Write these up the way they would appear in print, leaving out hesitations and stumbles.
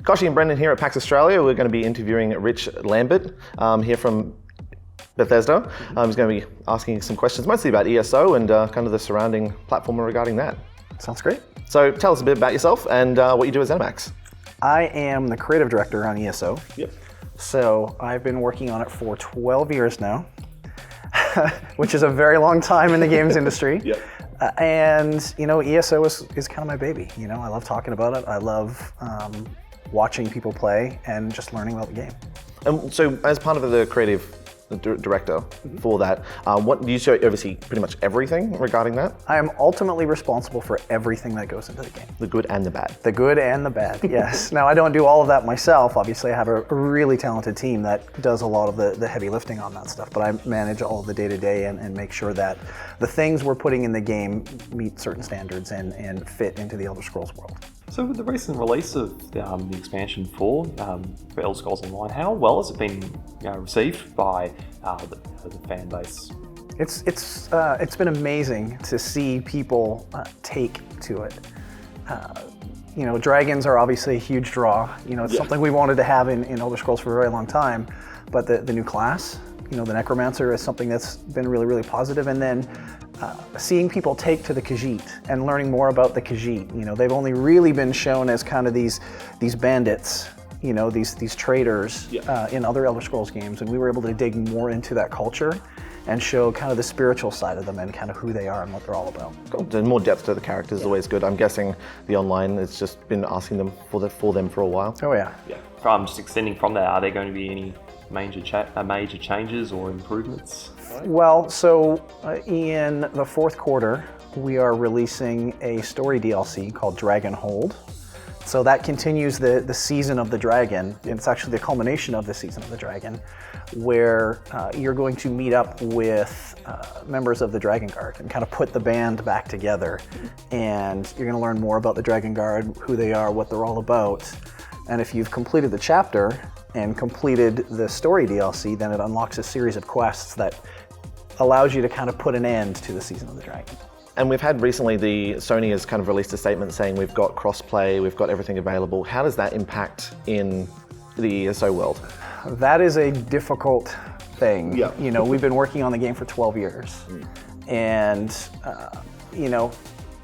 Koch and Brendan here at PAX Australia. We're going to be interviewing Rich Lambert here from Bethesda. He's going to be asking some questions mostly about ESO and kind of the surrounding platform regarding that. Sounds great. So tell us a bit about yourself and what you do at ZeniMax. I am the creative director on ESO. Yep. So I've been working on it for 12 years now, which is a very long time in the games industry. Yep. And ESO is kind of my baby. I love talking about it. I love watching people play and just learning about the game. And so as part of the creative director for that, what do you oversee pretty much everything regarding that? I am ultimately responsible for everything that goes into the game. The good and the bad. The good and the bad, yes. Now I don't do all of that myself. Obviously I have a really talented team that does a lot of the heavy lifting on that stuff, but I manage all of the day-to-day and make sure that the things we're putting in the game meet certain standards and fit into the Elder Scrolls world. So with the recent release of the expansion 4 for Elder Scrolls Online, how well has it been received by the fan base? It's been amazing to see people take to it. Dragons are obviously a huge draw. It's something we wanted to have in Elder Scrolls for a very long time, but the new class, the Necromancer, is something that's been really, really positive. And then seeing people take to the Khajiit and learning more about the Khajiit. They've only really been shown as kind of these bandits, these traders in other Elder Scrolls games, and we were able to dig more into that culture and show kind of the spiritual side of them and kind of who they are and what they're all about. Cool. And more depth to the characters is always good. I'm guessing the online has just been asking them for them for a while. Oh yeah. Yeah. Just extending from that, are there going to be any major changes or improvements? Well, so in the fourth quarter, we are releasing a story DLC called Dragon Hold. So that continues the season of the dragon. It's actually the culmination of the season of the dragon, where you're going to meet up with members of the Dragon Guard and kind of put the band back together. And you're going to learn more about the Dragon Guard, who they are, what they're all about. And if you've completed the chapter and completed the story DLC, then it unlocks a series of quests that allows you to kind of put an end to the season of the dragon. And we've had recently, Sony has kind of released a statement saying we've got cross-play, we've got everything available. How does that impact in the ESO world? That is a difficult thing. Yeah. We've been working on the game for 12 years. And,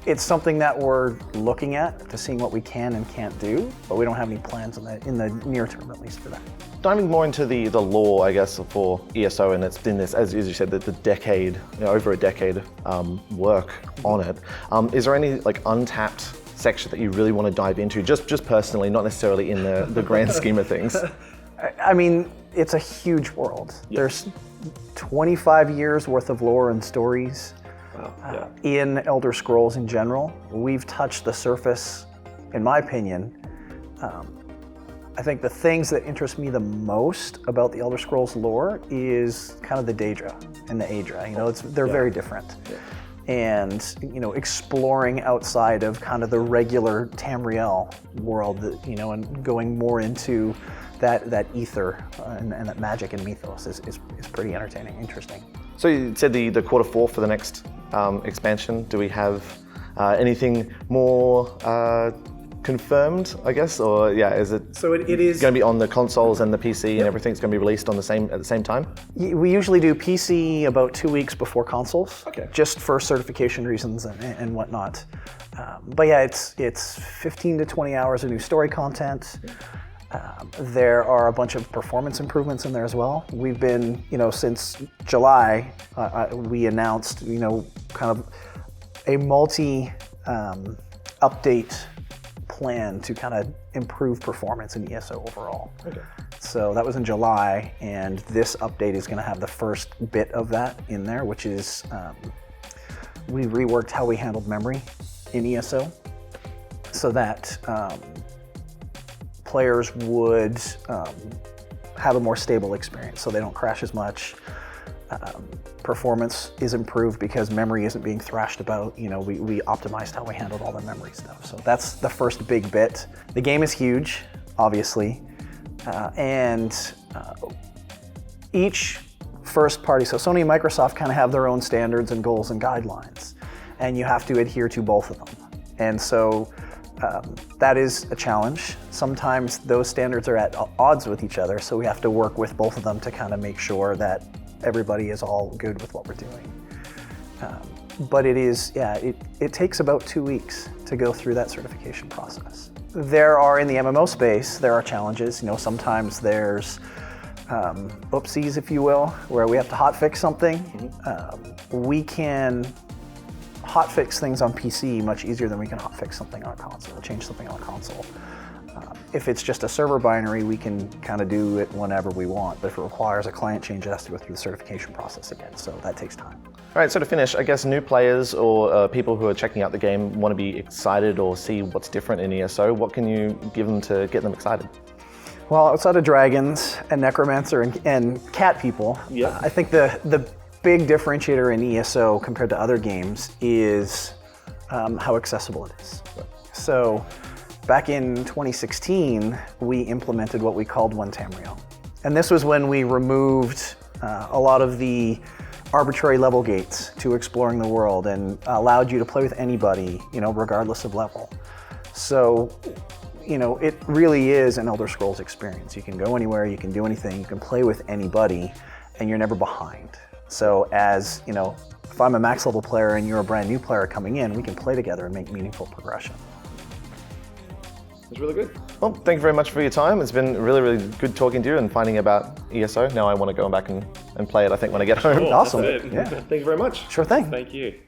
it's something that we're looking at to seeing what we can and can't do, but we don't have any plans in the near term, at least, for that. Diving more into the lore, I guess, for ESO, and it's been this, as you said, the decade, over a decade work on it. Is there any untapped section that you really want to dive into, just personally, not necessarily in the grand scheme of things? I mean, it's a huge world. Yep. There's 25 years worth of lore and stories. Wow. In Elder Scrolls in general. We've touched the surface, in my opinion. I think the things that interest me the most about the Elder Scrolls lore is kind of the Daedra and the Aedra. They're very different. Yeah. And exploring outside of kind of the regular Tamriel world, and going more into that ether and that magic and mythos is pretty entertaining, interesting. So you said the quarter 4 for the next expansion. Do we have anything more confirmed, I guess, or is it? So it is going to be on the consoles and the PC, and everything's going to be released at the same time. We usually do PC about 2 weeks before consoles, just for certification reasons and whatnot. But yeah, it's 15 to 20 hours of new story content. There are a bunch of performance improvements in there as well. We've been, since July, we announced, kind of a multi-update plan to kind of improve performance in ESO overall. So that was in July, and this update is going to have the first bit of that in there, which is we reworked how we handled memory in ESO so that players would have a more stable experience, so they don't crash as much. Performance is improved because memory isn't being thrashed about. We optimized how we handled all the memory stuff. So that's the first big bit. The game is huge, obviously, and each first party, so Sony and Microsoft kind of have their own standards and goals and guidelines, and you have to adhere to both of them. And so That is a challenge. Sometimes those standards are at odds with each other, so we have to work with both of them to kind of make sure that everybody is all good with what we're doing. But it is, yeah, it takes about 2 weeks to go through that certification process. There are, in the MMO space, there are challenges. You know, sometimes there's oopsies, if you will, where we have to hotfix something. We can hotfix things on PC much easier than we can hotfix something on a console, change something on a console. If it's just a server binary, we can kind of do it whenever we want, but if it requires a client change, it has to go through the certification process again, so that takes time. All right, so to finish, I guess new players or people who are checking out the game want to be excited or see what's different in ESO. What can you give them to get them excited? Well, outside of dragons and necromancer and cat people, I think the big differentiator in ESO compared to other games is how accessible it is. So back in 2016, we implemented what we called One Tamriel. And this was when we removed a lot of the arbitrary level gates to exploring the world and allowed you to play with anybody, you know, regardless of level. So, you know, it really is an Elder Scrolls experience. You can go anywhere, you can do anything, you can play with anybody, and you're never behind. So as, you know, if I'm a max level player and you're a brand new player coming in, we can play together and make meaningful progression. It's really good. Well, thank you very much for your time. It's been really, really good talking to you and finding about ESO. Now I want to go back and play it, I think, when I get home. Awesome. Yeah. Thank you very much. Sure thing. Thank you.